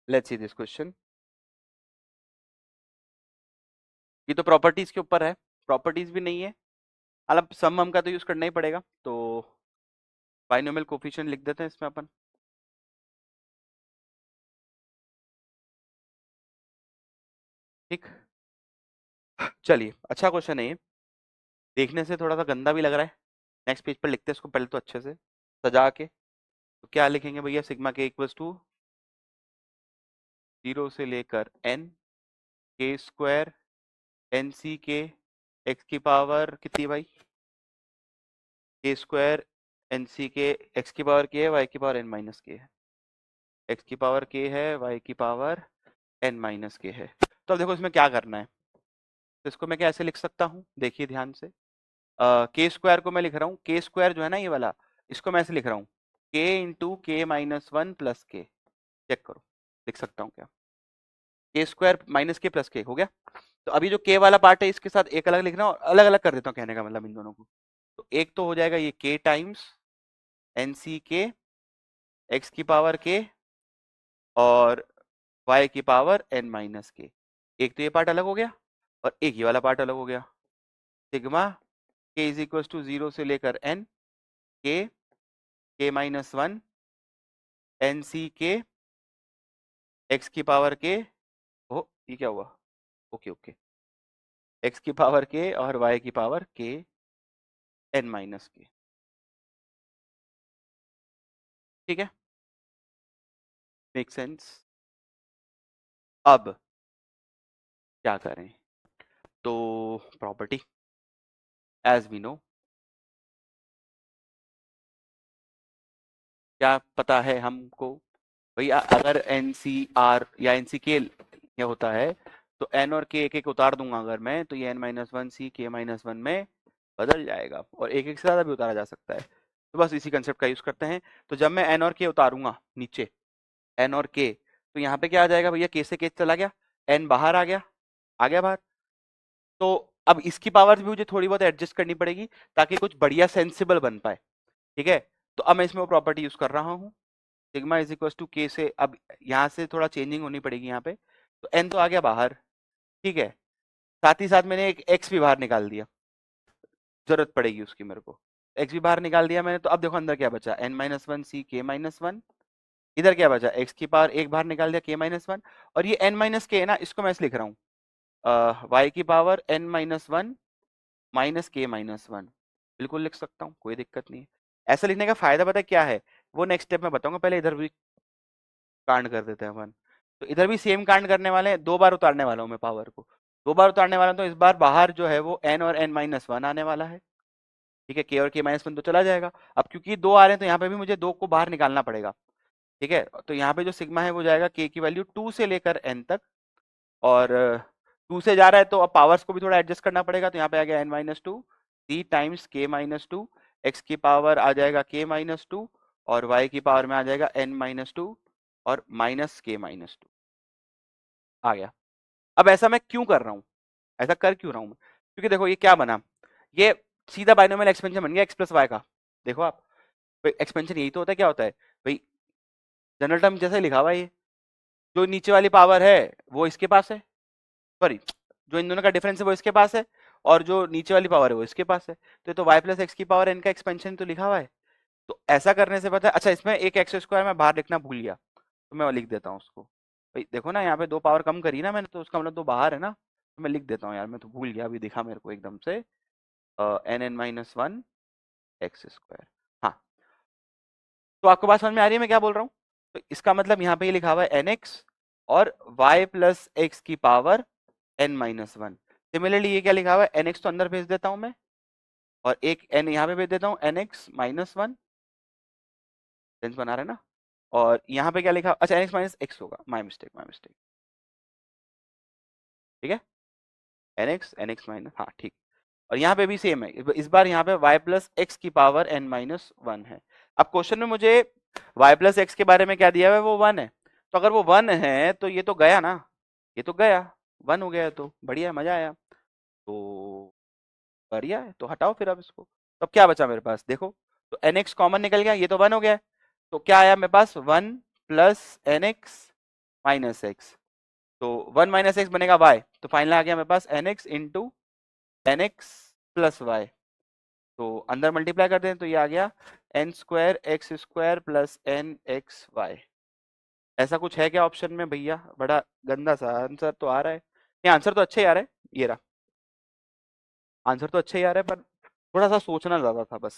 Let's see this question. ये तो properties के ऊपर है, प्रॉपर्टीज भी नहीं है, मतलब सम हम का तो यूज करना ही पड़ेगा, तो बाइनोमियल कोफिशिएंट लिख देते हैं इसमें अपन। ठीक, चलिए अच्छा क्वेश्चन है ये, देखने से थोड़ा सा गंदा भी लग रहा है। नेक्स्ट पेज पर लिखते हैं इसको पहले तो अच्छे से सजा के। तो क्या लिखेंगे भैया, सिग्मा के इक्वल्स टू 0 से लेकर n के स्क्वायर एन सी के एक्स की पावर कितनी भाई, के स्क्वायर एन सी के एक्स की पावर के है, वाई की पावर n माइनस के है, एक्स की पावर के है, वाई की पावर n माइनस के है। तो अब देखो इसमें क्या करना है, तो इसको मैं कैसे लिख सकता हूँ, देखिए ध्यान से। के स्क्वायर को मैं लिख रहा हूँ, के स्क्वायर जो है ना ये वाला, इसको मैं ऐसे लिख रहा हूँ के इंटू के माइनस वन प्लस के। चेक करो लिख सकता हूँ क्या, के स्क्वायर माइनस के प्लस के हो गया। तो अभी जो के वाला पार्ट है इसके साथ एक अलग लिखना और अलग अलग कर देता हूँ, कहने का मतलब इन दोनों को। तो एक तो हो जाएगा ये के टाइम्स एन सी के एक्स की पावर के और वाई की पावर एन माइनस के। एक तो ये पार्ट अलग हो गया और एक ये वाला पार्ट अलग हो गया। सिग्मा के इज इक्वल टू 0 से लेकर n के माइनस वन एन सी के एक्स की पावर के, ओ ये क्या हुआ, ओके ओके, एक्स की पावर के और वाई की पावर के एन माइनस के। ठीक है, मेक सेंस। अब क्या करें, तो प्रॉपर्टी एज वी नो, क्या पता है हमको भैया, अगर एन सी आर या एन सी के क्या होता है, तो एन और के एक एक उतार दूंगा अगर मैं, तो ये एन माइनस वन सी के माइनस वन में बदल जाएगा और एक एक से ज़्यादा भी उतारा जा सकता है। तो बस इसी कंसेप्ट का यूज़ करते हैं। तो जब मैं एन और के उतारूंगा नीचे, एन और के, तो यहाँ पे क्या आ जाएगा भैया, के से के चला गया, एन बाहर आ गया बाहर। तो अब इसकी पावर भी मुझे थोड़ी बहुत एडजस्ट करनी पड़ेगी ताकि कुछ बढ़िया सेंसिबल बन पाए। ठीक है, तो अब मैं इसमें वो प्रॉपर्टी यूज कर रहा हूँ, सिग्मा इज इक्वल टू के से, अब यहाँ से थोड़ा चेंजिंग होनी पड़ेगी यहाँ पे। तो एन तो आ गया बाहर, ठीक है, साथ ही साथ मैंने एक एक्स भी बाहर निकाल दिया, जरूरत पड़ेगी उसकी मेरे को। एक्स भी बाहर निकाल दिया मैंने, तो अब देखो अंदर क्या बचा, एन माइनस वन सी के माइनस वन, इधर क्या बचा, एक्स की पावर एक बाहर निकाल दिया के माइनस वन, और ये एन माइनस के है ना, इसको मैं ऐसे लिख रहा हूँ वाई की power N minus one minus K minus one. बिल्कुल लिख सकता हूँ, कोई दिक्कत नहीं है। ऐसा लिखने का फायदा पता है क्या है, वो नेक्स्ट स्टेप में बताऊंगा, पहले इधर भी कांड कर देते हैं अपन। तो इधर भी सेम कांड करने वाले हैं, दो बार उतारने वाला हूँ मैं पावर को, दो बार उतारने वाला हूँ, तो इस बार बाहर जो है वो एन और एन माइनस वन आने वाला है। ठीक है, के और के माइनस वन तो चला जाएगा। अब क्योंकि दो आ रहे हैं तो यहाँ पे भी मुझे दो को बाहर निकालना पड़ेगा। ठीक है, तो यहाँ पे जो सिग्मा है वो जाएगा के की वैल्यू टू से लेकर एन तक, और टू से जा रहा है तो अब पावर्स को भी थोड़ा एडजस्ट करना पड़ेगा। तो यहाँ पे आ गया एन माइनस टू सी टाइम्स के माइनस टू, एक्स की पावर आ जाएगा के माइनस टू, और वाई की पावर में आ जाएगा एन माइनस टू और माइनस के माइनस टू आ गया। अब ऐसा मैं क्यों कर रहा हूँ, ऐसा कर क्यों रहा हूँ मैं, क्योंकि देखो ये क्या बना, ये सीधा बाइनोमियल एक्सपेंशन बन गया एक्स प्लस वाई का। देखो आप, एक्सपेंशन यही तो होता है, क्या होता है भाई, जनरल टर्म जैसे लिखा हुआ है ये, जो नीचे वाली पावर है वो इसके पास है, सॉरी, जो इन दोनों का डिफरेंस है वो इसके पास है, और जो नीचे वाली पावर है वो इसके पास है। तो ये तो y प्लस एक्स की पावर n का एक्सपेंशन तो लिखा हुआ है। तो ऐसा करने से पता है, अच्छा इसमें एक एक्स स्क्वायर मैं बाहर लिखना भूल गया, तो मैं लिख देता हूँ उसको। भाई देखो ना, यहाँ पे दो पावर कम करी ना मैंने, तो उसका मतलब दो बाहर है ना, तो मैं लिख देता हूँ यार, मैं तो भूल गया, अभी दिखा मेरे को एकदम से, N N minus one X square. हाँ, तो आपको बात समझ में आ रही है मैं क्या बोल रहा हूँ। तो इसका मतलब यहाँ पे ये लिखा हुआ है एन एक्स और वाई प्लस एक्स की power N minus one. Similarly ये क्या लिखा हुआ है, एन एक्स तो अंदर भेज देता हूँ मैं, और एक एन यहाँ पे भेज देता हूँ, N x minus one, sense बना रहे हैं ना। और यहाँ पे क्या लिखा, अच्छा एन एक्स माइनस एक्स होगा, माई मिस्टेक माई मिस्टेक। ठीक है, एन एक्स माइनस, हाँ ठीक। और यहाँ पे भी सेम है, इस बार यहाँ पे y प्लस एक्स की पावर n माइनस वन है। अब क्वेश्चन में मुझे y प्लस एक्स के बारे में क्या दिया हुआ है, वो वन है। तो अगर वो वन है तो ये तो गया ना, ये तो गया, वन हो गया, तो बढ़िया, मजा आया। तो बढ़िया है, तो हटाओ फिर अब इसको। तो अब क्या बचा मेरे पास, देखो, तो एन एक्स कॉमन निकल गया, ये तो वन हो गया, तो क्या आया मेरे पास, one plus n x minus x, तो 1 माइनस एक्स बनेगा वाई, तो फाइनल आ गया मेरे पास n x into n x plus y. तो अंदर मल्टीप्लाई कर दें तो ये आ गया n square x square plus n x y. ऐसा कुछ है क्या ऑप्शन में भैया? बड़ा गंदा सा आंसर तो आ रहा है। ये आंसर तो अच्छा ही आ रहा है, ये रहा आंसर तो अच्छा ही आ रहा है, पर थोड़ा सा सोचना ज्यादा था बस।